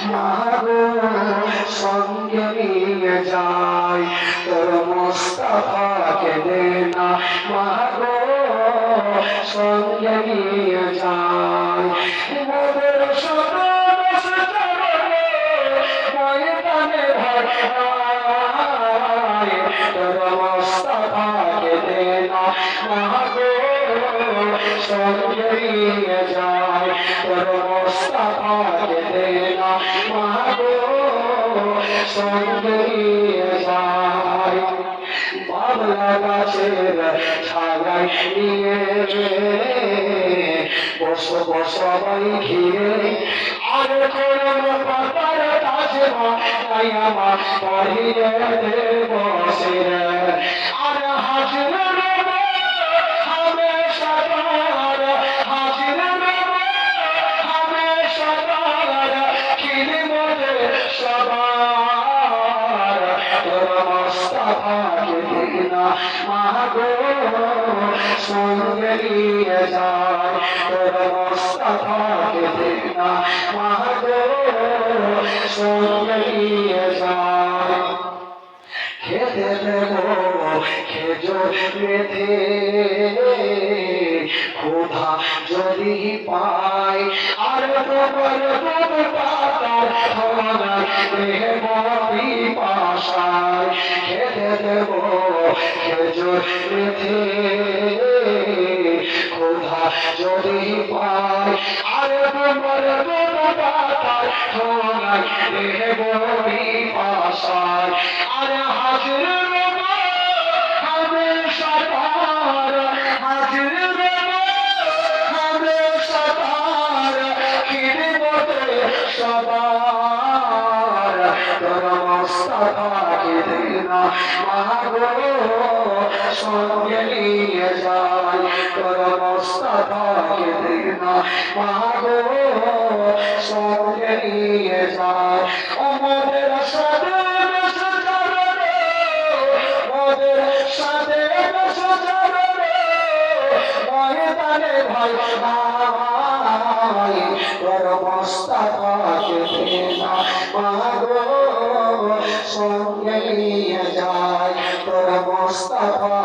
মাগো সঙ্গে নিয়ে যাই তোর মুস্তাফাকে দে না মাগো সঙ্গে নিয়ে যাই মোদের ময়দানে ভাই তোর মুস্তাফাকে দে না মাগো সঙ্গে নিয়ে যাই তোর মুস্তাফাকে দে না মাগো সঙ্গে নিয়ে যাই বাবলা গাছের ছাগাই নিয়ে বসো সবাই ঘিরে আর কোন পাতার কাছে তাই আমার বাহিরে বসে আর হাজির মাগো সঙ্গে নিয়ে যায় তোর মুস্তাফাকে দেখ না মাগো সঙ্গে নিয়ে যায় খেতে দেব খেজুর বেঁধে ক্ষুধা যদি পাই আর তোমার পাতার দেব পিপাসায় খেতে দেব খেজুর বেঁধে ক্ষুধা যদি পাই আর তোমার পাতার দেব পিপাসায় আর হাজির মুস্তাফাকে দে না মাগো সঙ্গে নিয়ে যাই তোর মুস্তাফাকে দে না মাগো সঙ্গে নিয়ে যাই আমাদের সাথে ময়দানে ভাই ভাই তোর মুস্তাফাকে দে না মাগো সঙ্গে নিয়ে যায় তোর মুস্তাফা